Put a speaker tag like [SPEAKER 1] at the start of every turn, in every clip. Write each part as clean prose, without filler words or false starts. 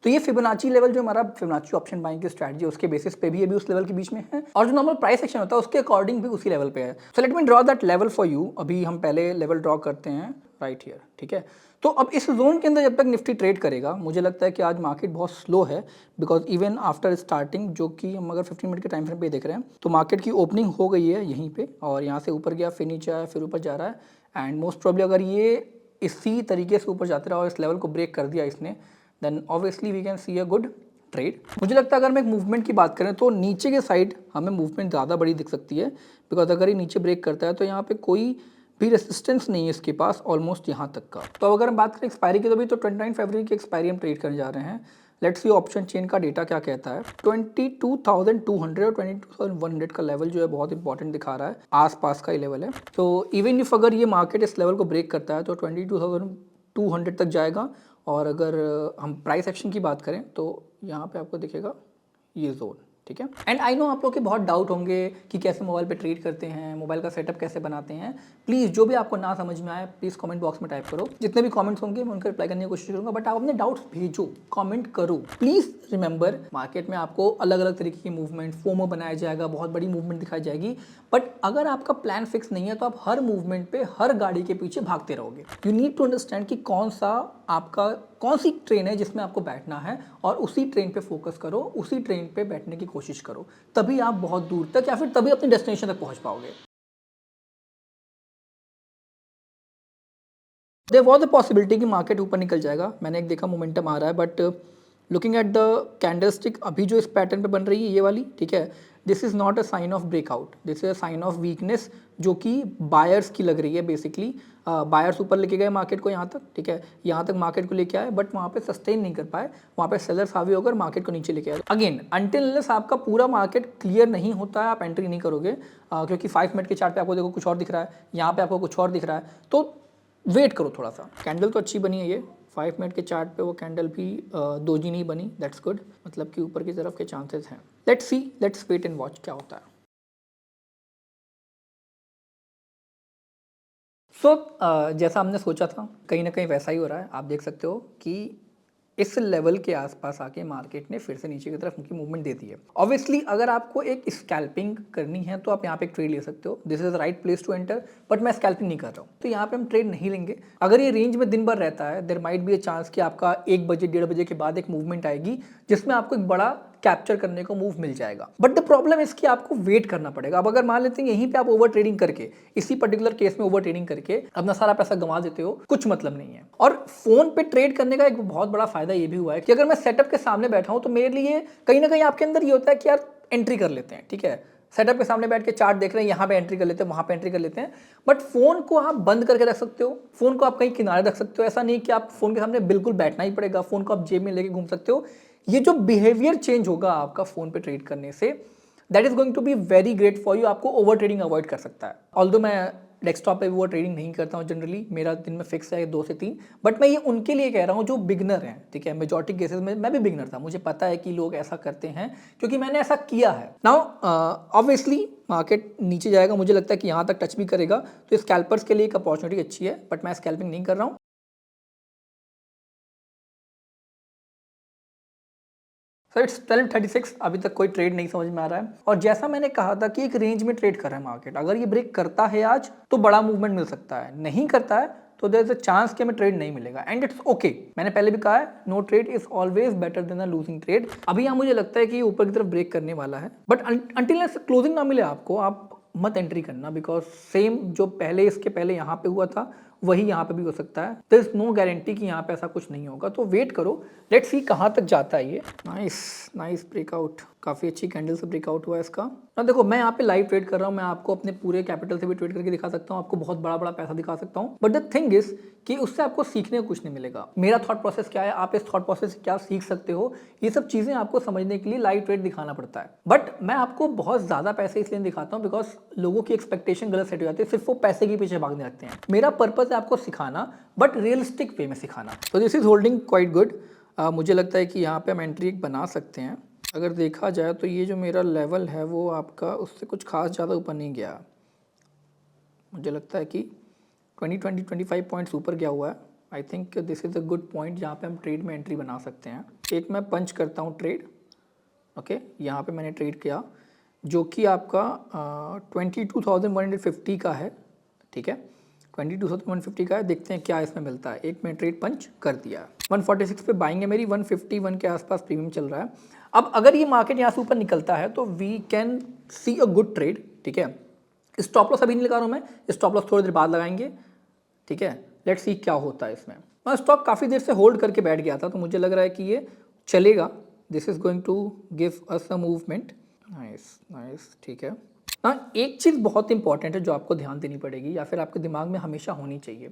[SPEAKER 1] तो ये Fibonacci level जो हमारा फिबोनाची ऑप्शन बाइंग की स्ट्रैटेजी उसके बेसिस पे भी अभी उस लेवल के बीच में है, और जो नॉर्मल प्राइस एक्शन होता है उसके अकॉर्डिंग भी उसी लेवल पे है। So let me draw that level for you. अभी हम पहले लेवल ड्रॉ करते हैं राइट हियर, ठीक है। तो अब इस जोन के अंदर जब तक निफ्टी ट्रेड करेगा, मुझे लगता है कि आज मार्केट बहुत स्लो है, बिकॉज इवन आफ्टर स्टार्टिंग, जो कि हम अगर 15 मिनट के टाइम फ्रेम पे देख रहे हैं, तो मार्केट की ओपनिंग हो गई है यहीं पे, और यहाँ से ऊपर गया, फिर नीचे आया, फिर ऊपर जा रहा है। एंड मोस्ट प्रॉब्ली अगर ये इसी तरीके से ऊपर जाते रहा और इस लेवल को ब्रेक कर दिया इसने, then obviously we can see a good trade. मुझे लगता है अगर मैं एक मूवमेंट की बात करें तो नीचे के साइड हमें मूवमेंट ज़्यादा बड़ी दिख सकती है, बिकॉज अगर ये नीचे ब्रेक करता है तो यहाँ पे कोई भी रेसिस्टेंस नहीं है इसके पास, ऑलमोस्ट यहाँ तक का। तो अब अगर हम बात करें एक्सपायरी की, तो भी तो 29 फरवरी की एक्सपायरी हम ट्रेड करने जा रहे हैं। लेट्स सी ऑप्शन चेन का डेटा क्या कहता है। 22,200 और 22,100 का लेवल जो है बहुत इंपॉर्टेंट दिखा रहा है, आसपास का ही लेवल है। तो इवन इफ अगर ये मार्केट इस लेवल को ब्रेक करता है तो 22,200 तक जाएगा, और अगर हम प्राइस एक्शन की बात करें तो यहाँ पे आपको दिखेगा ये जोन, ठीक है। एंड आई नो आप लोग के बहुत डाउट होंगे कि कैसे मोबाइल पे ट्रेड करते हैं, मोबाइल का सेटअप कैसे बनाते हैं। प्लीज़ जो भी आपको ना समझ में आए प्लीज़ कमेंट बॉक्स में टाइप करो, जितने भी कमेंट्स होंगे मैं उनका रिप्लाई करने की कोशिश करूंगा, बट आप अपने डाउट्स भेजो, कमेंट करो प्लीज़। रिमेंबर, मार्केट में आपको अलग अलग तरीके की मूवमेंट, फोमो बनाया जाएगा, बहुत बड़ी मूवमेंट दिखाई जाएगी, बट अगर आपका प्लान फिक्स नहीं है तो आप हर मूवमेंट पे, हर गाड़ी के पीछे भागते रहोगे। यू नीड टू अंडरस्टैंड कि कौन सी ट्रेन है जिसमें आपको बैठना है, और उसी ट्रेन पे फोकस करो, उसी ट्रेन पे बैठने की कोशिश करो, तभी आप बहुत दूर तक या फिर तभी अपनी डेस्टिनेशन तक पहुंच पाओगे। देयर वाज अ पॉसिबिलिटी कि मार्केट ऊपर निकल जाएगा, मैंने एक देखा मोमेंटम आ रहा है, but looking at the candlestick अभी जो इस पैटर्न पे बन रही है ये वाली, ठीक है, this is not a sign of breakout, this is a sign of weakness, जो कि बायर्स की लग रही है बेसिकली। बायर्स ऊपर लेके गए मार्केट को यहाँ तक, ठीक है, यहाँ तक मार्केट को लेके आए, बट वहाँ पे सस्टेन नहीं कर पाए, वहाँ पे सेलर्स हावी होकर मार्केट को नीचे लेके आए। अगेन अनटिल अनलेस आपका पूरा मार्केट क्लियर नहीं होता है आप एंट्री नहीं करोगे, क्योंकि 5 मिनट के चार्ट पे आपको देखो कुछ और दिख रहा है, यहाँ पे आपको कुछ और दिख रहा है, तो वेट करो थोड़ा सा। कैंडल तो अच्छी बनी है ये, 5 मिनट के चार्ट पे वो कैंडल भी दोजी नहीं बनी, दैट्स गुड, मतलब कि ऊपर की तरफ के चांसेस हैं। Let's see, let's wait and watch क्या होता है। सो जैसा हमने सोचा था कहीं ना कहीं वैसा ही हो रहा है। आप देख सकते हो कि इस लेवल के आसपास आके मार्केट ने फिर से नीचे की तरफ उनकी मूवमेंट दे दी है। ऑब्वियसली अगर आपको एक स्कैल्पिंग करनी है तो आप यहाँ पे एक ट्रेड ले सकते हो, this is the right place to enter, but मैं स्कैल्पिंग नहीं कर रहा हूँ, तो यहाँ पे हम ट्रेड नहीं लेंगे। अगर ये रेंज में दिन भर रहता है, there might be a chance कि आपका 1 बजे 1:30 बजे के बाद एक मूवमेंट आएगी जिसमें आपको एक बड़ा कैप्चर करने को मूव मिल जाएगा, बट द प्रॉब्लम इसकी आपको वेट करना पड़ेगा। अब अगर मान लेते हैं यहीं पे आप ओवर ट्रेडिंग करके, इसी पर्टिकुलर केस में ओवर ट्रेडिंग करके अपना सारा पैसा गंवा देते हो, कुछ मतलब नहीं है। और फोन पे ट्रेड करने का एक बहुत बड़ा फायदा ये भी हुआ है कि अगर मैं सेटअप के सामने बैठा हूं तो मेरे लिए कहीं ना कहीं आपके अंदर ये होता है कि यार एंट्री कर लेते हैं, ठीक है, सेटअप के सामने बैठ के चार्ट देख रहे हैं, यहाँ पे एंट्री कर लेते हैं, वहां पे एंट्री कर लेते हैं, बट फोन को आप बंद करके रख सकते हो, फोन को आप कहीं किनारे रख सकते हो, ऐसा नहीं कि आप फोन के सामने बिल्कुल बैठना ही पड़ेगा, फोन को आप जेब में लेके घूम सकते हो। ये जो बिहेवियर चेंज होगा आपका फोन पे ट्रेड करने से, that is going to be very great for you, आपको ओवर ट्रेडिंग अवॉइड कर सकता है। ऑल्दो मैं डेस्कटॉप पे भी वो ट्रेडिंग नहीं करता हूँ जनरली, मेरा दिन में फिक्स है 2 से 3, बट मैं ये उनके लिए कह रहा हूँ जो बिगनर हैं, ठीक है, मेजॉरिटी केसेस में मैं भी बिगनर था, मुझे पता है कि लोग ऐसा करते हैं क्योंकि मैंने ऐसा किया है। नाउ ऑब्वियसली मार्केट नीचे जाएगा, मुझे लगता है कि यहाँ तक टच भी करेगा, तो स्कैल्पर्स के लिए एक अपॉर्चुनिटी अच्छी है, बट मैं स्कैल्पिंग नहीं कर रहा हूँ। सर इट्स 12:36, अभी तक कोई ट्रेड नहीं समझ में आ रहा है, और जैसा मैंने कहा था कि एक रेंज में ट्रेड कर रहा है मार्केट, अगर ये ब्रेक करता है आज तो बड़ा मूवमेंट मिल सकता है, नहीं करता है तो देयर इज अ चांस कि हमें ट्रेड नहीं मिलेगा, एंड इट्स ओके। मैंने पहले भी कहा है, no trade is always better than a losing trade. अभी यहाँ मुझे लगता है कि ऊपर की तरफ ब्रेक करने वाला है, बट अंटिल क्लोजिंग ना मिले आपको, आप मत एंट्री करना, बिकॉज सेम जो पहले इसके पहले यहाँ पे हुआ था वही यहाँ पे भी हो सकता है, देयर इज नो गारंटी कि यहाँ पे ऐसा कुछ नहीं होगा, तो वेट करो, लेट्स सी कहाँ तक जाता है ये। नाइस नाइस ब्रेकआउट, काफ़ी अच्छी कैंडल से ब्रेकआउट हुआ है इसका। ना देखो मैं यहाँ पे लाइव ट्रेड कर रहा हूँ, मैं आपको अपने पूरे कैपिटल से भी ट्रेड करके दिखा सकता हूँ, आपको बहुत बड़ा बड़ा पैसा दिखा सकता हूँ, बट द थिंग इज कि उससे आपको सीखने को कुछ नहीं मिलेगा। मेरा थॉट प्रोसेस क्या है, आप इस थॉट प्रोसेस से क्या सीख सकते हो, ये सब चीज़ें आपको समझने के लिए लाइव ट्रेड दिखाना पड़ता है। बट मैं आपको बहुत ज़्यादा पैसे इसलिए दिखाता हूँ बिकॉज लोगों की एक्सपेक्टेशन गलत सेट हो जाती है, सिर्फ वो पैसे के पीछे भागने लगते हैं। मेरा पर्पज है आपको सिखाना, बट रियलिस्टिक वे में सिखाना। तो this is holding quite good. मुझे लगता है कि यहाँ पे हम एंट्री एक बना सकते हैं। अगर देखा जाए तो ये जो मेरा लेवल है वो आपका उससे कुछ खास ज़्यादा ऊपर नहीं गया, मुझे लगता है कि 20-25 पॉइंट्स ऊपर गया हुआ है, I think this is a good point जहाँ पे हम ट्रेड में एंट्री बना सकते हैं। एक मैं पंच करता हूँ ट्रेड, ओके यहाँ पे मैंने ट्रेड किया जो कि आपका 22,150 का है, ठीक है 22,150 का है। देखते हैं क्या इसमें मिलता है। एक मैं ट्रेड पंच कर दिया, 146 पे बाइंग है मेरी, 151 के आसपास प्रीमियम चल रहा है। अब अगर ये मार्केट यहाँ से ऊपर निकलता है तो we can see a good trade, ठीक है। स्टॉप लॉस अभी नहीं लगा रहा हूँ मैं, स्टॉप लॉस थोड़ी देर बाद लगाएंगे, ठीक है। लेट्स सी क्या होता है इसमें। मैं स्टॉक काफ़ी देर से होल्ड करके बैठ गया था तो मुझे लग रहा है कि ये चलेगा, this is going to give us a movement. Nice nice, ठीक है। हाँ, एक चीज़ बहुत इंपॉर्टेंट है जो आपको ध्यान देनी पड़ेगी या फिर आपके दिमाग में हमेशा होनी चाहिए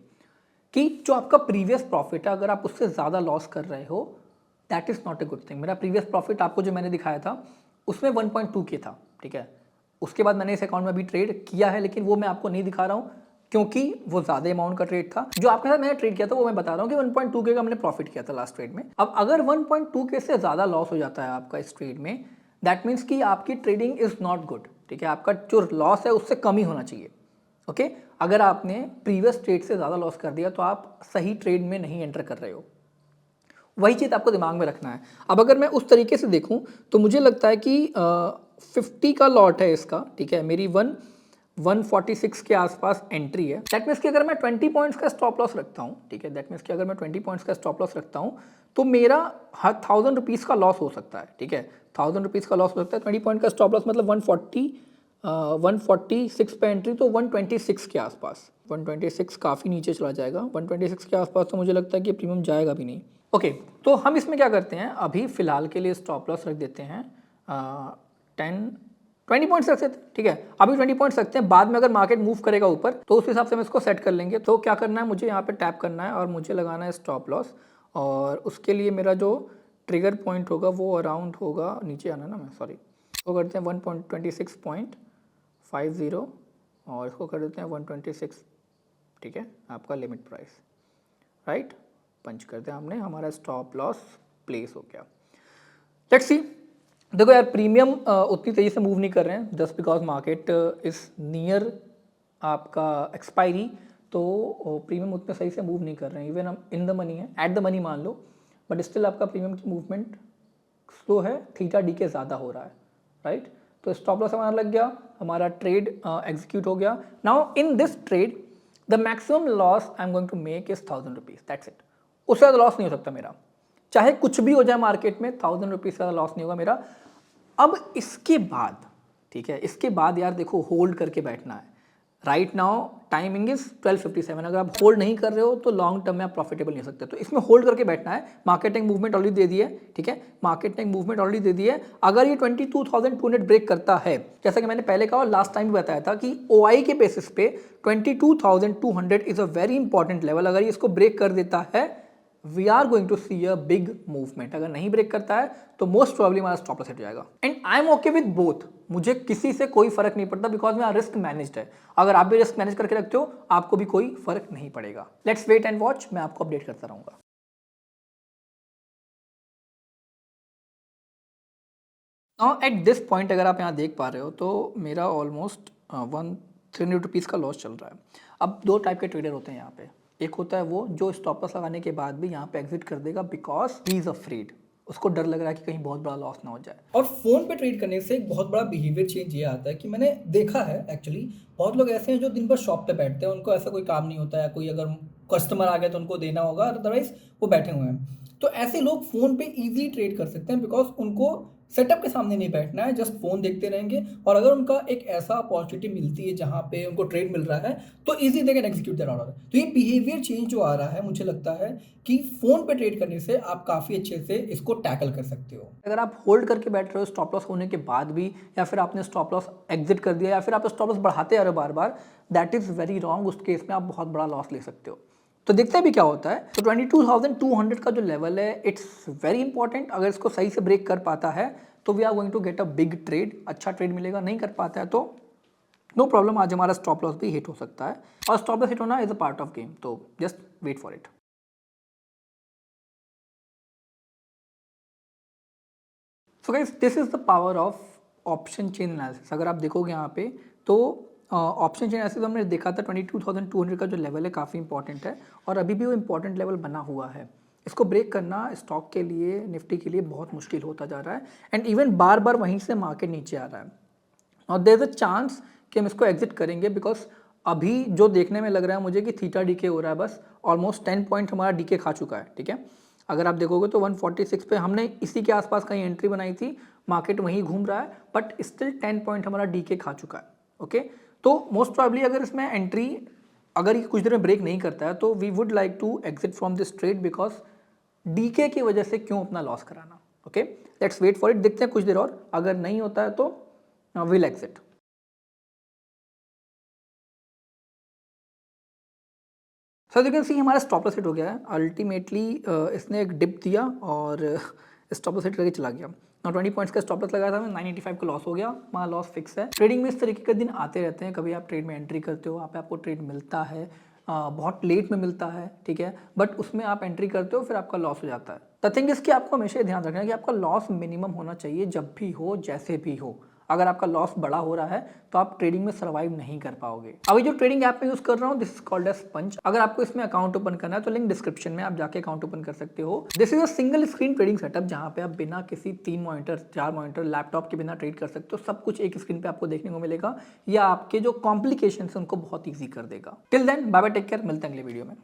[SPEAKER 1] कि जो आपका प्रीवियस प्रॉफिट है अगर आप उससे ज़्यादा लॉस कर रहे हो that is not a good thing. मेरा प्रीवियस प्रॉफिट आपको जो मैंने दिखाया था उसमें 1.2 के था, ठीक है। उसके बाद मैंने इस अकाउंट में भी ट्रेड किया है लेकिन वो मैं आपको नहीं दिखा रहा हूँ क्योंकि वो ज़्यादा अमाउंट का ट्रेड था। जो आपके साथ मैंने ट्रेड किया था वो मैं बता रहा हूँ कि 1.2 के का मैंने प्रॉफिट किया था लास्ट ट्रेड में। अब अगर 1.2 के से ज़्यादा लॉस हो जाता है आपका इस ट्रेड में दैट मीन्स कि आपकी ट्रेडिंग इज़ नॉट गुड, ठीक है। आपका जो लॉस है उससे कम ही होना चाहिए, ओके। अगर आपने प्रीवियस ट्रेड से ज़्यादा लॉस कर दिया तो आप सही ट्रेड में नहीं एंटर कर रहे हो, वही चीज़ आपको दिमाग में रखना है। अब अगर मैं उस तरीके से देखूं तो मुझे लगता है कि 50 का लॉट है इसका, ठीक है। मेरी 146 के आसपास एंट्री है। दैट मीन्स कि अगर मैं 20 पॉइंट्स का स्टॉप लॉस रखता हूँ, ठीक है, दैट मीन्स कि अगर मैं 20 पॉइंट्स का स्टॉप लॉस रखता हूँ तो मेरा 1,000 रुपीज़ का लॉस हो सकता है, ठीक है। 1,000 रुपीज़ का लॉस हो सकता है। 20 पॉइंट का स्टॉप लॉस मतलब 146 पे एंट्री तो 126 के आसपास, 126 काफ़ी नीचे चला जाएगा। 126 के आसपास तो मुझे लगता है कि प्रीमियम जाएगा भी नहीं, ओके। तो हम इसमें क्या करते हैं, अभी फिलहाल के लिए स्टॉप लॉस रख देते हैं 20 पॉइंट्स रख देते हैं, ठीक है। अभी 20 पॉइंट्स रखते हैं, बाद में अगर मार्केट मूव करेगा ऊपर तो उस हिसाब से हम इसको सेट कर लेंगे। तो क्या करना है, मुझे यहाँ पे टैप करना है और मुझे लगाना है स्टॉप लॉस, और उसके लिए मेरा जो ट्रिगर पॉइंट होगा वो अराउंड होगा, नीचे आना ना मैं, सॉरी, वो करते हैं 126.50 और इसको कर देते हैं 126, ठीक है, आपका लिमिट प्राइस, राइट। पंच करते हैं हमने, हमारा स्टॉप लॉस प्लेस हो गया। Let's see. देखो यार, प्रीमियम उतनी तेज़ी से मूव नहीं कर रहे हैं just because market is near आपका एक्सपायरी, तो प्रीमियम उतने सही से मूव नहीं कर रहे हैं। इवन हम इन द मनी है, एट द मनी मान लो, बट स्टिल आपका प्रीमियम की मूवमेंट स्लो है, थीटा डी के ज़्यादा हो रहा है, राइट। तो स्टॉप लॉस हमारा लग गया, हमारा ट्रेड एग्जीक्यूट हो गया। Now in this trade the maximum loss I am going to make is 1,000 rupees, that's it. उससे ज़्यादा लॉस नहीं हो सकता मेरा, चाहे कुछ भी हो जाए मार्केट में, 1,000 रुपीज़ से ज़्यादा लॉस नहीं होगा मेरा। अब इसके बाद, ठीक है, इसके बाद यार देखो होल्ड करके बैठना है। Right now timing is 12:57। अगर आप होल्ड नहीं कर रहे हो तो लॉन्ग टर्म में आप प्रॉफिटेबल नहीं हो सकते, तो इसमें होल्ड करके बैठना है। मार्केटिंग मूवमेंट ऑलरेडी दे दी है, ठीक है, मार्केटिंग मूवमेंट ऑलरेडी दे दी है। अगर ये 22,200 ब्रेक करता है, जैसा कि मैंने पहले कहा और लास्ट टाइम भी बताया था कि ओआई के बेसिस पे 22,200 is a very important level. अगर ये इसको ब्रेक कर देता है we are going to see a big movement. अगर नहीं ब्रेक करता है तो मोस्ट प्रोबेबली हमारा स्टॉप लॉस हिट हो जाएगा। And I am okay with both, मुझे किसी से कोई फर्क नहीं पड़ता बिकॉज मेरा रिस्क मैनेज्ड है। अगर आप भी रिस्क मैनेज करके रखते हो आपको भी कोई फर्क नहीं पड़ेगा। लेट्स वेट एंड वॉच, मैं आपको अपडेट करता रहूंगा। नाउ एट दिस पॉइंट अगर आप यहाँ देख पा रहे हो तो मेरा ऑलमोस्ट 300 रुपीज़ का लॉस चल रहा है। अब दो टाइप के ट्रेडर होते हैं यहाँ पे। एक होता है वो जो स्टॉप लॉस लगाने के बाद भी यहाँ पे एग्जिट कर देगा बिकॉज ही इज़ अफ्रेड, उसको डर लग रहा है कि कहीं बहुत बड़ा लॉस ना हो जाए।
[SPEAKER 2] और फोन पे ट्रेड करने से एक बहुत बड़ा बिहेवियर चेंज ये आता है कि मैंने देखा है एक्चुअली, बहुत लोग ऐसे हैं जो दिन भर शॉप पे बैठते हैं, उनको ऐसा कोई काम नहीं होता है, कोई अगर कस्टमर आ गया तो उनको देना होगा, अदरवाइज वो बैठे हुए हैं। तो ऐसे लोग फोन पे इजी ट्रेड कर सकते हैं बिकॉज उनको सेटअप के सामने नहीं बैठना है, जस्ट फोन देखते रहेंगे। और अगर उनका एक ऐसा अपॉर्चुनिटी मिलती है जहाँ पे उनको ट्रेड मिल रहा है तो easy they can execute their order. तो ये बिहेवियर चेंज जो आ रहा है, मुझे लगता है कि फोन पे ट्रेड करने से आप काफ़ी अच्छे से इसको टैकल कर सकते हो।
[SPEAKER 1] अगर आप होल्ड करके बैठ रहे हो स्टॉप लॉस होने के बाद भी, या फिर आपने स्टॉप लॉस एग्जिट कर दिया, या फिर आप स्टॉप लॉस बढ़ाते आ रहे हो बार बार, दैट इज़ वेरी रॉन्ग। उस केस में आप बहुत बड़ा लॉस ले सकते हो। तो देखते हैं भी क्या होता है। तो 22,200 का जो लेवल है इट्स वेरी इंपॉर्टेंट। अगर इसको सही से ब्रेक कर पाता है तो we are going to get a big trade, अच्छा ट्रेड मिलेगा। नहीं कर पाता है तो नो प्रॉब्लम, आज हमारा स्टॉप लॉस भी हिट हो सकता है, और स्टॉप लॉस हिट होना is a part of game, तो just wait for it. So guys this is the power of option chain analysis. अगर आप देखोगे यहाँ पे तो ऑप्शन चेन ऐसे तो हमने देखा था 22,200 का जो लेवल है काफ़ी इंपॉर्टेंट है और अभी भी वो इंपॉर्टेंट लेवल बना हुआ है। इसको ब्रेक करना स्टॉक के लिए, निफ्टी के लिए बहुत मुश्किल होता जा रहा है एंड इवन बार बार वहीं से मार्केट नीचे आ रहा है और देयर इज अ चांस कि हम इसको एग्जिट करेंगे बिकॉज अभी जो देखने में लग रहा है मुझे कि थीटा डीके हो रहा है, बस ऑलमोस्ट 10 पॉइंट हमारा डीके खा चुका है। ठीक है, अगर आप देखोगे तो 146 पे हमने इसी के आसपास कहीं एंट्री बनाई थी, मार्केट वहीं घूम रहा है बट स्टिल 10 पॉइंट हमारा डीके खा चुका है। ओके, तो मोस्ट प्रॉब्ली अगर इसमें एंट्री अगर ये कुछ देर में ब्रेक नहीं करता है तो we would like to exit from this trade because DK की वजह से क्यों अपना लॉस कराना। Okay, let's wait for it, देखते हैं कुछ देर और, अगर नहीं होता है तो will exit. So you can see हमारा स्टॉप लॉस हिट हो गया है अल्टीमेटली। इसने एक डिप दिया और स्टॉप लॉस हिट करके चला गया। 20 पॉइंट्स का स्टॉप लॉस लगाया था, 985 का लॉस हो गया, हमारा लॉस फिक्स है। ट्रेडिंग में इस तरीके के दिन आते रहते हैं, कभी आप ट्रेड में एंट्री करते हो, वहाँ पे आपको ट्रेड मिलता है, बहुत लेट में मिलता है, ठीक है, बट उसमें आप एंट्री करते हो फिर आपका लॉस हो जाता है। द थिंग इज कि आपको हमेशा ध्यान रखना है कि आपका लॉस मिनिमम होना चाहिए जब भी हो, जैसे भी हो। अगर आपका लॉस बड़ा हो रहा है तो आप ट्रेडिंग में सर्वाइव नहीं कर पाओगे। अभी जो ट्रेडिंग ऐप में यूज कर रहा हूँ दिस इज कॉल्ड एज पंच। अगर आपको इसमें अकाउंट ओपन करना है तो लिंक डिस्क्रिप्शन में, आप जाके अकाउंट ओपन कर सकते हो। This is a single screen trading setup जहाँ पे आप बिना किसी 3 मॉनिटर 4 मॉनिटर लैपटॉप के बिना ट्रेड कर सकते हो। सब कुछ एक स्क्रीन पे आपको देखने को मिलेगा, या आपके जो कॉम्प्लिकेशन है उनको बहुत ईजी कर देगा। Till then bye bye, take care, मिलते हैं अगले वीडियो में।